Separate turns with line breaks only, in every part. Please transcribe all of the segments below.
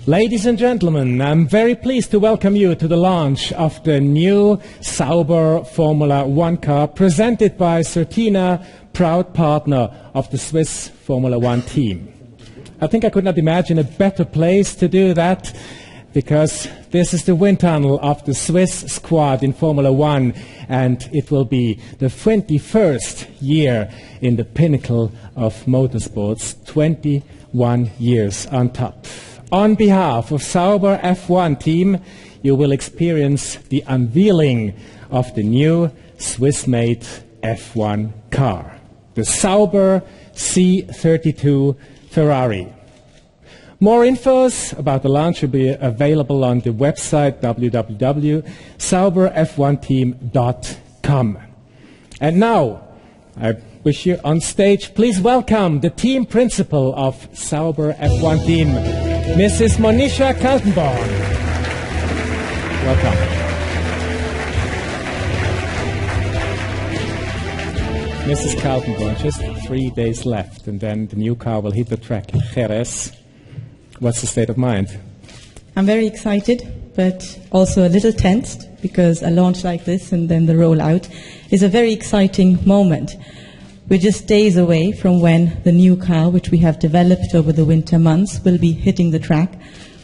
Ladies and gentlemen, I'm very pleased to welcome you to the launch of the new Sauber Formula One car presented by Certina, proud partner of the Swiss Formula One team. I think I could not imagine a better place to do that, because this is the wind tunnel of the Swiss squad in Formula One, and it will be the 21st year in the pinnacle of motorsports, 21 years on top. On behalf of Sauber F1 team, you will experience the unveiling of the new Swiss-made F1 car, the Sauber C32 Ferrari. More infos about the launch will be available on the website www.sauberf1team.com. And now, I wish you on stage, please welcome the team principal of Sauber F1 team, Mrs. Monisha Kaltenborn. Welcome. Mrs. Kaltenborn, just 3 days left, and then the new car will hit the track in Jerez. What's the state of mind?
I'm very excited, but also a little tensed, because a launch like this and then the rollout is a very exciting moment. We're just days away from when the new car, which we have developed over the winter months, will be hitting the track.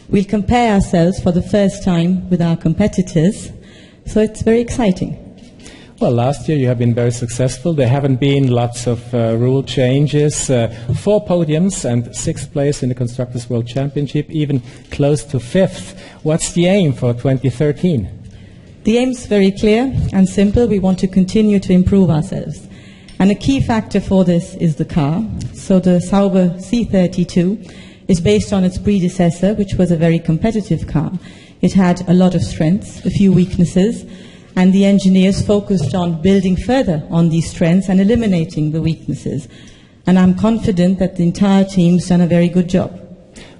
We'll compare ourselves for the first time with our competitors, so it's very exciting.
Well, last year you have been very successful. There haven't been lots of rule changes. 4 podiums and 6th place in the Constructors' World Championship, even close to 5th. What's the aim for 2013?
The aim's very clear and simple. We want to continue to improve ourselves. And a key factor for this is the car. So the Sauber C32 is based on its predecessor, which was a very competitive car. It had a lot of strengths, a few weaknesses, and the engineers focused on building further on these strengths and eliminating the weaknesses. And I'm confident that the entire team's done a very good job.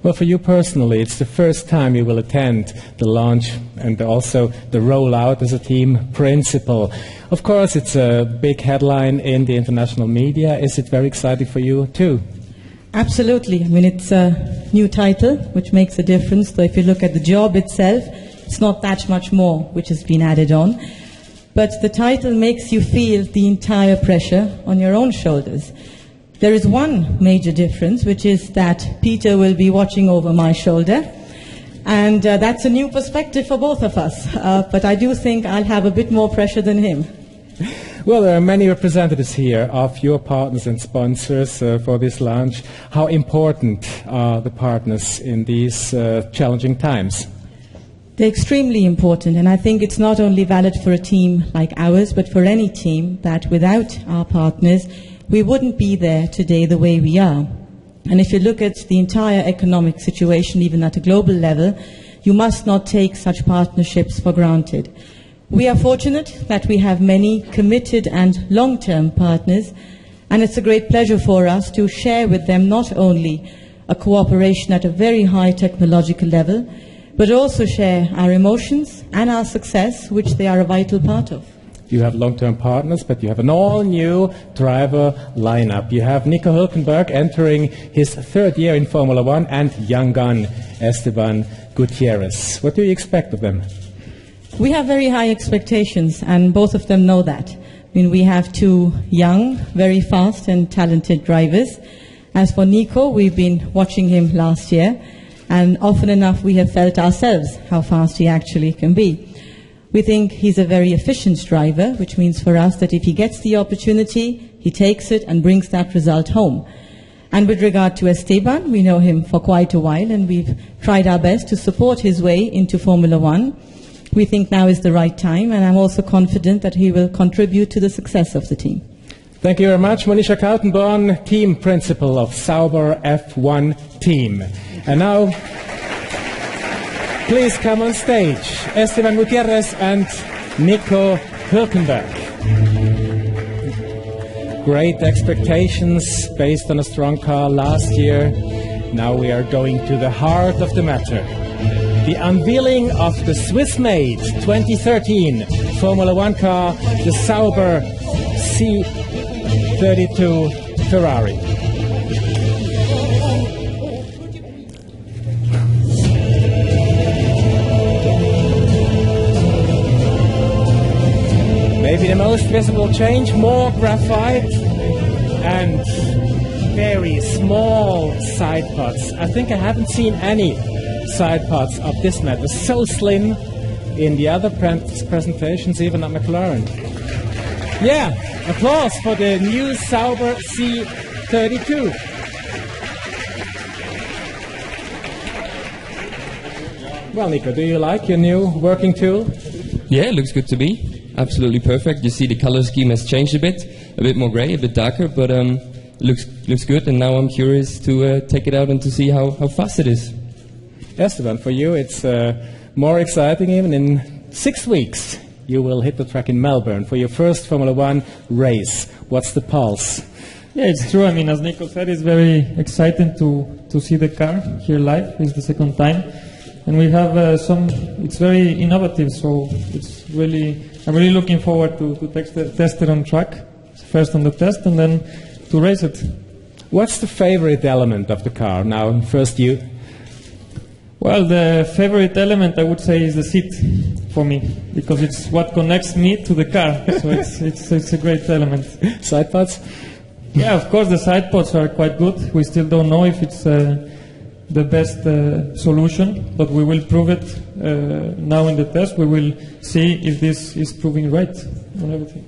Well, for you personally, it's the first time you will attend the launch and also the rollout as a team principal. Of course, it's a big headline in the international media. Is it very exciting for you too?
Absolutely. I mean, it's a new title, which makes a difference. So if you look at the job itself, it's not that much more which has been added on. But the title makes you feel the entire pressure on your own shoulders. There is one major difference, which is that Peter will be watching over my shoulder. And that's a new perspective for both of us. But I do think I'll have a bit more pressure than him.
Well, there are many representatives here of your partners and sponsors for this launch. How important are the partners in these challenging times?
They're extremely important, and I think it's not only valid for a team like ours, but for any team, that without our partners, we wouldn't be there today the way we are. And if you look at the entire economic situation, even at a global level, you must not take such partnerships for granted. We are fortunate that we have many committed and long-term partners, and it's a great pleasure for us to share with them not only a cooperation at a very high technological level, but also share our emotions and our success, which they are a vital part of.
You have long-term partners, but you have an all-new driver lineup. You have Nico Hülkenberg entering his 3rd year in Formula One, and young gun Esteban Gutierrez. What do you expect of them?
We have very high expectations, and both of them know that. I mean, we have 2 young, very fast and talented drivers. As for Nico, we've been watching him last year, and often enough we have felt ourselves how fast he actually can be. We think he's a very efficient driver, which means for us that if he gets the opportunity, he takes it and brings that result home. And with regard to Esteban, we know him for quite a while, and we've tried our best to support his way into Formula One. We think now is the right time, and I'm also confident that he will contribute to the success of the team.
Thank you very much, Monisha Kaltenborn, team principal of Sauber F1 team. And now, please come on stage, Esteban Gutierrez and Nico Hülkenberg. Great expectations based on a strong car last year. Now we are going to the heart of the matter. The unveiling of the Swiss-made 2013 Formula One car, the Sauber C32 Ferrari. small change, more graphite and very small side pods. I think I haven't seen any side pods of this metal. So slim in the other presentations, even at McLaren. Yeah, applause for the new Sauber C32. Well, Nico, do you like your new working tool?
Yeah, it looks good to me. Absolutely perfect. You see the color scheme has changed a bit more gray, a bit darker, but looks good. And now I'm curious to take it out and to see how fast it is.
Esteban, for you it's more exciting even. In 6 weeks you will hit the track in Melbourne for your first Formula One race. What's the pulse?
Yeah, it's true. I mean, as Nico said, it's very exciting to see the car here live. It's the second time. And we have it's very innovative, so I'm really looking forward to test it on track, first on the test and then to race it.
What's the favorite element of the car? Now, first you.
Well, the favorite element I would say is the seat for me, because it's what connects me to the car, so it's a great element.
Side pods?
Yeah, of course the side pods are quite good. We still don't know if it's the best solution, but we will prove it now in the test. We will see if this is proving right on everything.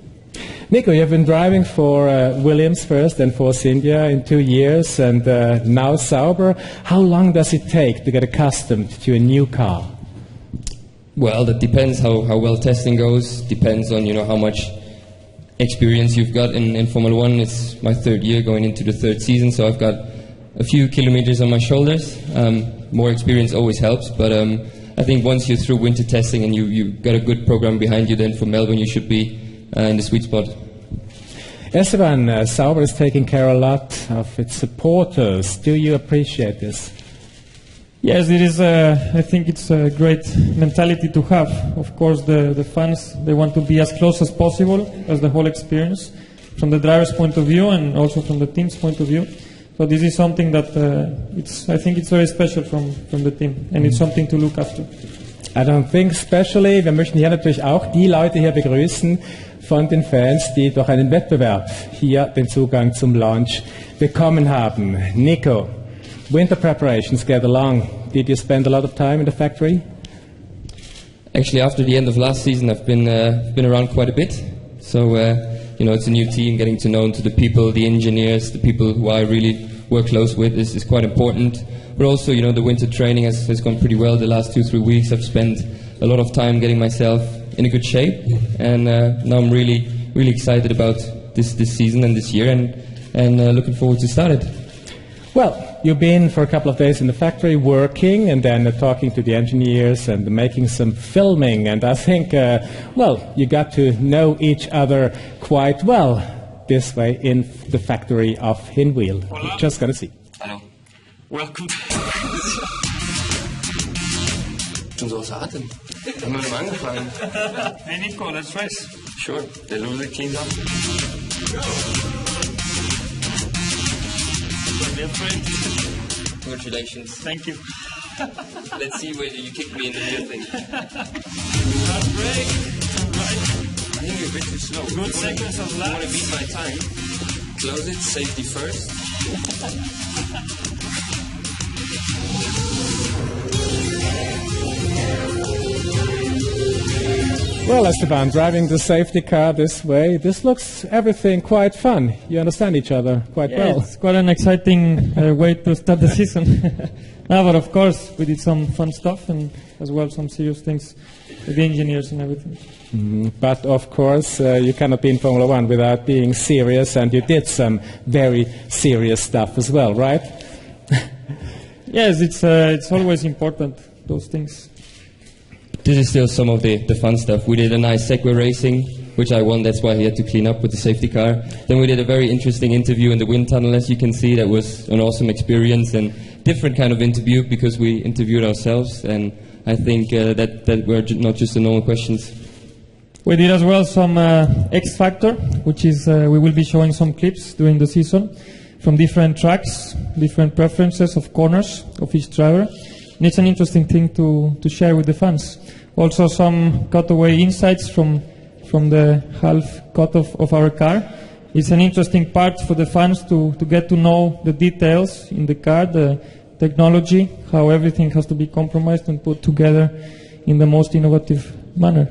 Nico, you have been driving for Williams first and Force India in 2 years, and now Sauber. How long does it take to get accustomed to a new car?
Well, that depends how well testing goes. Depends on how much experience you've got in Formula One. It's my 3rd year going into the 3rd season, so I've got a few kilometers on my shoulders. More experience always helps, but I think once you're through winter testing and you got a good program behind you, then for Melbourne you should be in the sweet spot.
Esteban, Sauber is taking care a lot of its supporters. Do you appreciate this?
Yes, it is. I think it's a great mentality to have. Of course, the fans, they want to be as close as possible as the whole experience, from the driver's point of view and also from the team's point of view. So this is something that I think it's very special from the team, and it's something to look after.
I don't think especially. Wir möchten hier natürlich auch die Leute hier begrüßen von den Fans, die durch einen Wettbewerb hier den Zugang zum Launch bekommen haben. Nico, winter preparations get along. Did you spend a lot of time in the factory?
Actually, after the end of last season, I've been around quite a bit. So, it's a new team, getting to know the people, the engineers, the people who I really work close with is quite important. But also, the winter training has gone pretty well. The last 2-3 weeks, I've spent a lot of time getting myself in a good shape, and now I'm really excited about this season and this year, and looking forward to start it.
Well, you've been for a couple of days in the factory working, and then talking to the engineers and making some filming, and I think, you got to know each other quite well this way in the factory of Hinwil.
Hola.
Just gonna see.
Hello. Welcome. Schon so außer Atem. Haben wir noch angefangen?
Hey Nico, let's race.
Sure. The loser cleaned up.
Don't be afraid.
Congratulations.
Thank you.
Let's see whether you kick me in the real thing.
Last break. Right.
I think you're a bit too slow.
Good seconds of
You want to
laps.
beat my time? Close it. Safety first.
Well, Esteban, driving the safety car this way, this looks everything quite fun. You understand each other quite well.
It's quite an exciting way to start the season. No, but of course, we did some fun stuff and as well some serious things with the engineers and everything.
But of course, you cannot be in Formula One without being serious, and you did some very serious stuff as well, right?
Yes, it's always important, those things.
This is still some of the fun stuff. We did a nice Segway racing, which I won. That's why he had to clean up with the safety car. Then we did a very interesting interview in the wind tunnel, as you can see. That was an awesome experience and different kind of interview because we interviewed ourselves. And I think that were not just the normal questions.
We did as well some X Factor, which is we will be showing some clips during the season from different tracks, different preferences of corners of each driver. And it's an interesting thing to share with the fans. Also some cutaway insights from from the half cut of our car. It's an interesting part for the fans to get to know the details in the car, the technology, how everything has to be compromised and put together in the most innovative manner.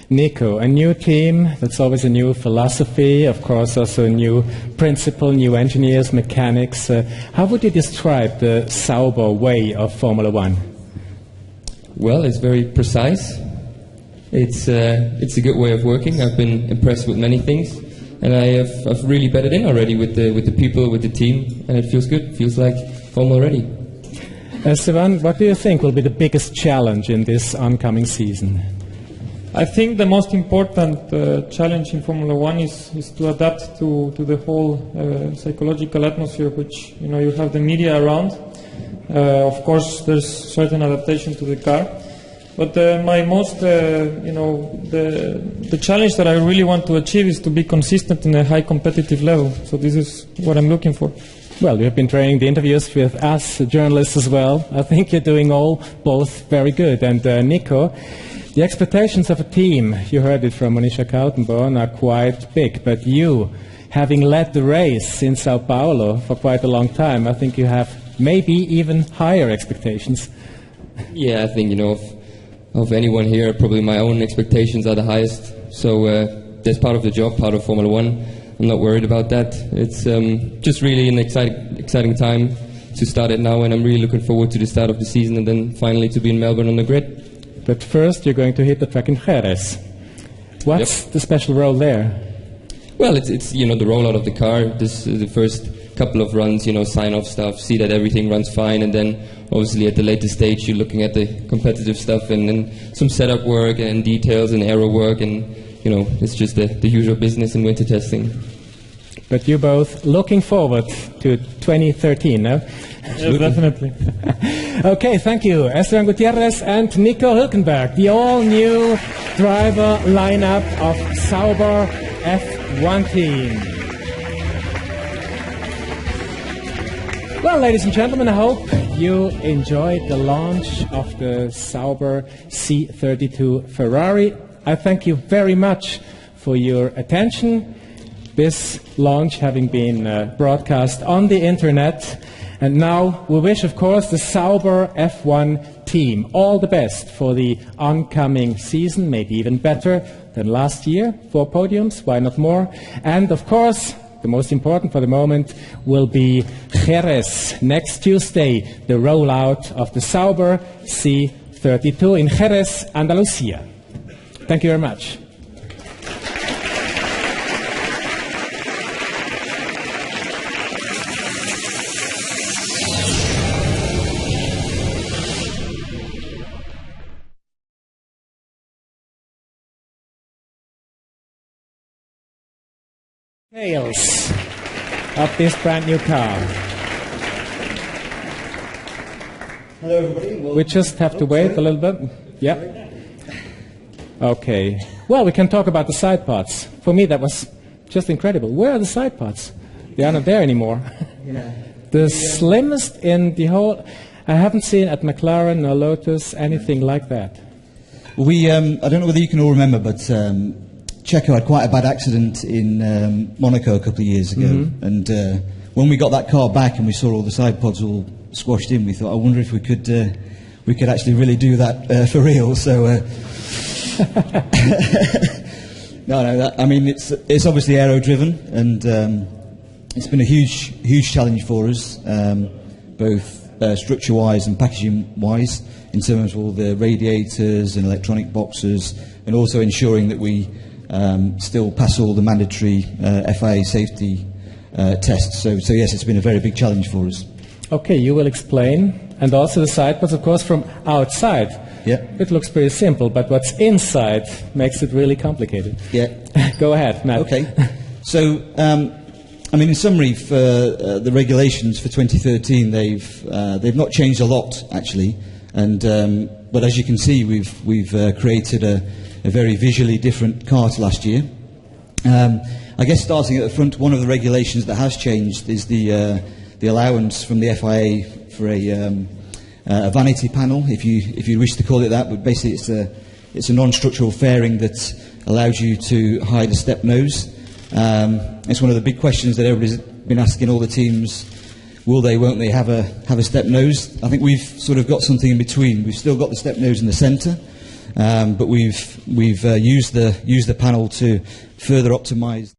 Nico, a new team, that's always a new philosophy, of course also a new principle, new engineers, mechanics. How would you describe the Sauber way of Formula One?
Well, it's very precise. It's a good way of working. I've been impressed with many things, and I've really bedded in already with the people, with the team, and it feels good. It feels like home already.
Esteban, what do you think will be the biggest challenge in this oncoming season?
I think the most important challenge in Formula One is to adapt to the whole psychological atmosphere, which you have the media around. Of course, there's certain adaptation to the car, but my most the challenge that I really want to achieve is to be consistent in a high competitive level. So this is what I'm looking for.
Well, you have been training the interviews with us, journalists as well. I think you're doing both very good. And Nico, the expectations of a team, you heard it from Monisha Kautenborn, are quite big. But you, having led the race in Sao Paulo for quite a long time, I think you have maybe even higher expectations.
Yeah, I think, of anyone here, probably my own expectations are the highest. So that's part of the job, part of Formula One. I'm not worried about that. It's just really an exciting time to start it now, and I'm really looking forward to the start of the season and then finally to be in Melbourne on the grid.
But first, you're going to hit the track in Jerez. What's the special role there?
Well, it's the rollout of the car. This the first couple of runs, sign off stuff, see that everything runs fine, and then obviously at the later stage you're looking at the competitive stuff and then some setup work and details and aero work, and it's just the usual business in winter testing.
But you both looking forward to 2013, no?
Yes, definitely.
Okay, thank you. Esteban Gutierrez and Nico Hülkenberg, the all-new driver lineup of Sauber F1 team. Well, ladies and gentlemen, I hope you enjoyed the launch of the Sauber C32 Ferrari. I thank you very much for your attention. This launch having been broadcast on the internet. And now we wish, of course, the Sauber F1 team all the best for the oncoming season, maybe even better than last year. 4 podiums, why not more? And, of course, the most important for the moment will be Jerez next Tuesday, the rollout of the Sauber C32 in Jerez, Andalusia. Thank you very much. Details of this brand new car.
Hello everybody.
We just have to wait a little bit. Yeah. Okay. Well, we can talk about the side parts. For me, that was just incredible. Where are the side parts? They are not there anymore.
Yeah.
The slimmest in the whole... I haven't seen at McLaren or Lotus anything like that.
We, I don't know whether you can all remember, but Checo had quite a bad accident in Monaco a couple of years ago. And when we got that car back and we saw all the side pods all squashed in, we thought, I wonder if we could actually really do that for real. So, I mean, it's obviously aero-driven, and it's been a huge challenge for us, both structure-wise and packaging-wise, in terms of all the radiators and electronic boxes, and also ensuring that we still pass all the mandatory FIA safety tests. So yes, it's been a very big challenge for us.
Okay, you will explain. And also the side pods, of course, from outside.
Yeah.
It looks pretty simple, but what's inside makes it really complicated.
Yeah.
Go ahead, Matt.
Okay. So, I mean, in summary, for the regulations for 2013, they've not changed a lot, actually. And but as you can see, we've created a very visually different car to last year. I guess starting at the front, one of the regulations that has changed is the allowance from the FIA for a vanity panel, if you wish to call it that. But basically, it's a non-structural fairing that allows you to hide a step nose. It's one of the big questions that everybody's been asking all the teams. Will they, won't they have a step nose? I think we've sort of got something in between. We've still got the step nose in the centre, but we've used the panel to further optimise